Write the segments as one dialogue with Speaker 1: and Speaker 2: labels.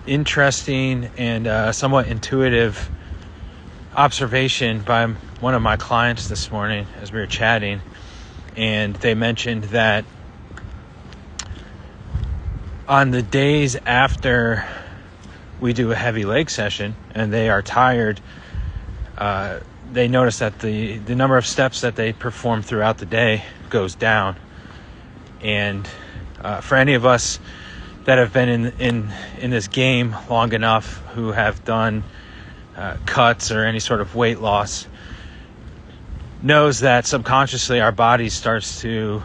Speaker 1: interesting and somewhat intuitive observation by one of my clients this morning as we were chatting, and they mentioned that on the days after we do a heavy leg session and they are tired, they notice that the number of steps that they perform throughout the day goes down. And for any of us that have been in this game long enough, who have done cuts or any sort of weight loss, knows that subconsciously our body starts to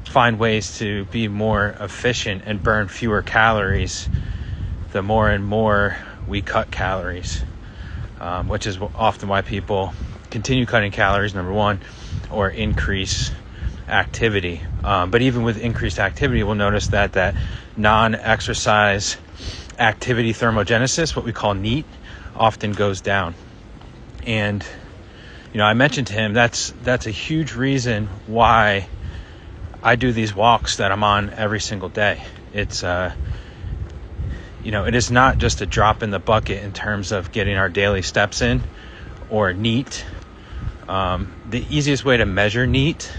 Speaker 1: find ways to be more efficient and burn fewer calories the more and more we cut calories, which is often why people continue cutting calories, number one, or increase activity. But even with increased activity, we'll notice that non-exercise activity thermogenesis, what we call NEAT, often goes down. And I mentioned to him that's a huge reason why I do these walks that I'm on every single day. It's it is not just a drop in the bucket in terms of getting our daily steps in or NEAT. The easiest way to measure NEAT,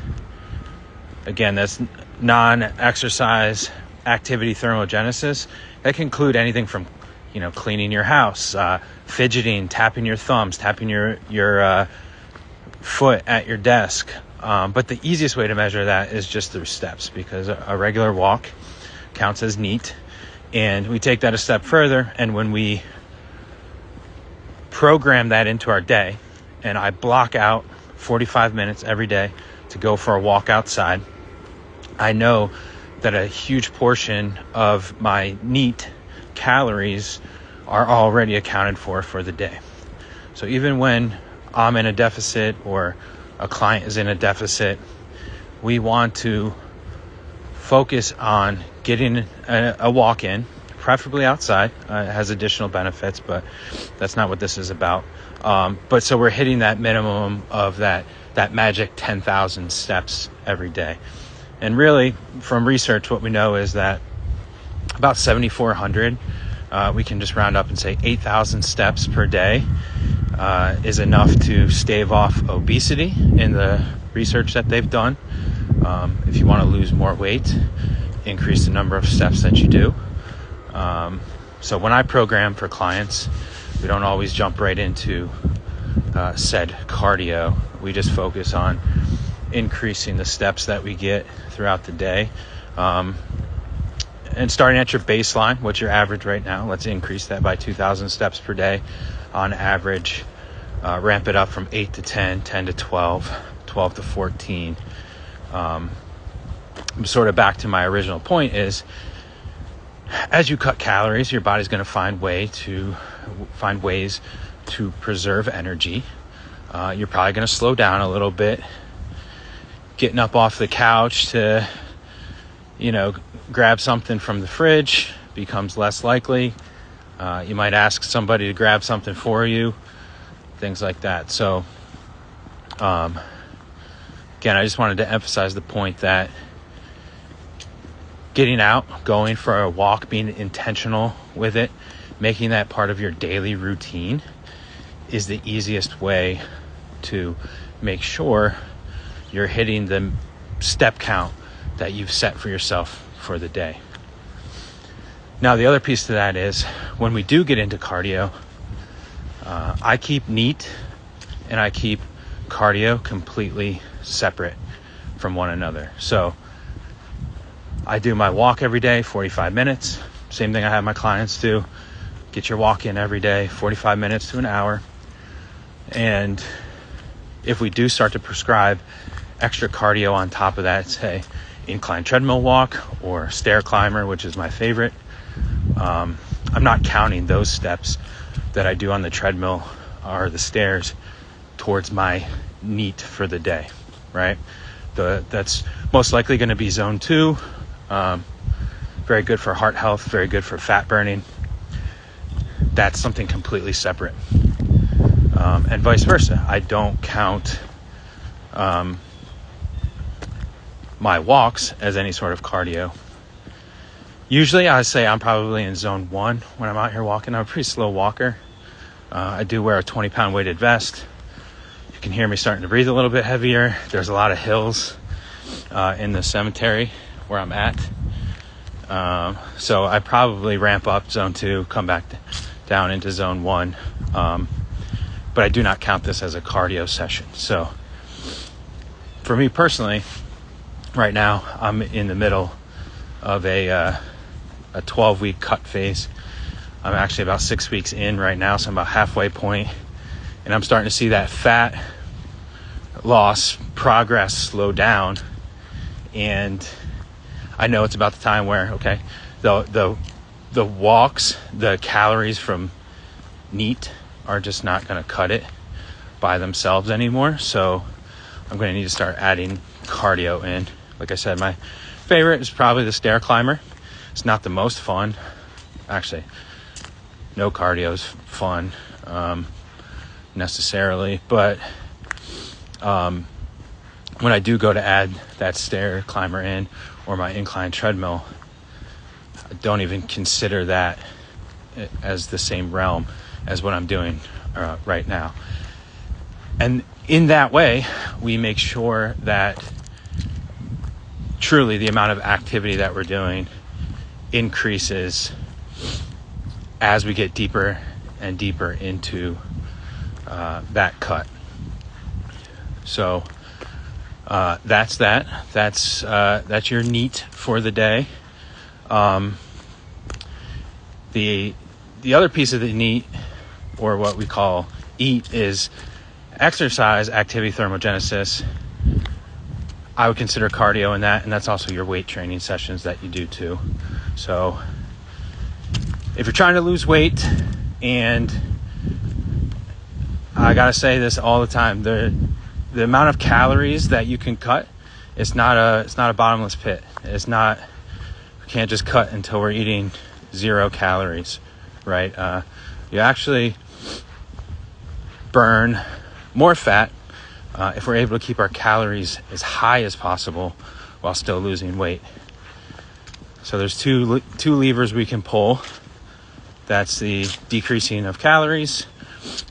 Speaker 1: again, that's non-exercise activity thermogenesis. That can include anything from cleaning your house, fidgeting, tapping your thumbs, tapping your foot at your desk. But the easiest way to measure that is just through steps, because a regular walk counts as NEAT. And we take that a step further, and when we program that into our day, and I block out 45 minutes every day to go for a walk outside, I know that a huge portion of my NEAT calories are already accounted for the day. So even when I'm in a deficit or a client is in a deficit, we want to focus on getting a walk in, preferably outside. It has additional benefits, but that's not what this is about. But so we're hitting that minimum of that magic 10,000 steps every day. And really, from research, what we know is that about 7,400, we can just round up and say 8,000 steps per day is enough to stave off obesity in the research that they've done. If you want to lose more weight, increase the number of steps that you do. So when I program for clients, we don't always jump right into said cardio. We just focus on increasing the steps that we get throughout the day. And starting at your baseline, what's your average right now? Let's increase that by 2,000 steps per day on average. Ramp it up from 8 to 10, 10 to 12, 12 to 14. Sort of back to my original point is, as you cut calories, your body's going to find ways to preserve energy. You're probably going to slow down a little bit. Getting up off the couch to, grab something from the fridge becomes less likely. You might ask somebody to grab something for you, things like that. So, again, I just wanted to emphasize the point that getting out, going for a walk, being intentional with it, making that part of your daily routine is the easiest way to make sure you're hitting the step count that you've set for yourself for the day. Now, the other piece to that is, when we do get into cardio, I keep NEAT and I keep cardio completely separate from one another. So I do my walk every day, 45 minutes. Same thing I have my clients do. Get your walk in every day, 45 minutes to an hour. And if we do start to prescribe extra cardio on top of that, say incline treadmill walk or stair climber, which is my favorite, I'm not counting those steps that I do on the treadmill or the stairs towards my NEAT for the day, right? That's most likely going to be zone 2. Very good for heart health, very good for fat burning. That's something completely separate. And vice versa. I don't count my walks as any sort of cardio. Usually I say I'm probably in zone 1 when I'm out here walking. I'm a pretty slow walker. I do wear a 20-pound weighted vest. You can hear me starting to breathe a little bit heavier. There's a lot of hills in the cemetery where I'm at. So I probably ramp up zone 2, come back down into zone 1. But I do not count this as a cardio session. So for me personally, right now I'm in the middle of a 12-week cut phase. I'm actually about 6 weeks in right now, so I'm about halfway point, and I'm starting to see that fat loss progress slow down. And I know it's about the time where, okay, the walks, the calories from NEAT are just not going to cut it by themselves anymore. So I'm going to need to start adding cardio in. Like I said, my favorite is probably the stair climber. It's not the most fun. Actually, no cardio is fun necessarily, but when I do go to add that stair climber in or my incline treadmill, I don't even consider that as the same realm as what I'm doing right now. And in that way, we make sure that truly the amount of activity that we're doing increases as we get deeper and deeper into that cut. So that's that. That's your NEAT for the day. The other piece of the NEAT, or what we call EAT, is exercise activity thermogenesis. I would consider cardio in that, and that's also your weight training sessions that you do too. So if you're trying to lose weight, and I gotta say this all the time, the amount of calories that you can cut, it's not a bottomless pit. It's not, we can't just cut until we're eating 0 calories, right? You actually burn more fat if we're able to keep our calories as high as possible while still losing weight. So there's two levers we can pull. That's the decreasing of calories,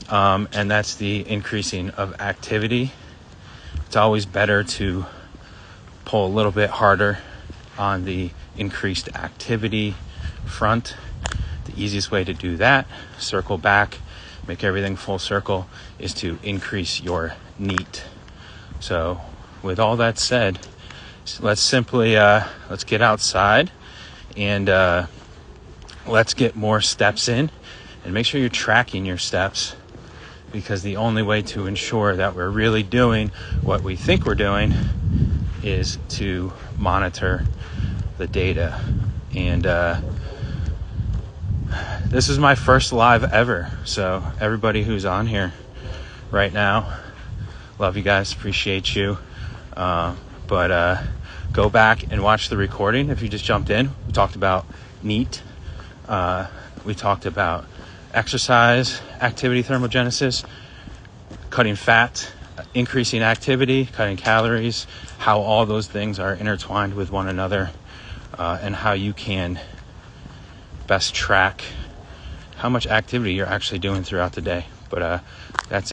Speaker 1: and that's the increasing of activity. It's always better to pull a little bit harder on the increased activity front. The easiest way to do that, circle back, make everything full circle, is to increase your NEAT. So with all that said, let's simply let's get outside and let's get more steps in, and make sure you're tracking your steps, because the only way to ensure that we're really doing what we think we're doing is to monitor the data. And this is my first live ever, so everybody who's on here right now, love you guys, appreciate you. But go back and watch the recording if you just jumped in. We talked about NEAT. We talked about exercise, activity thermogenesis, cutting fat, increasing activity, cutting calories, how all those things are intertwined with one another, and how you can best track how much activity you're actually doing throughout the day. But that's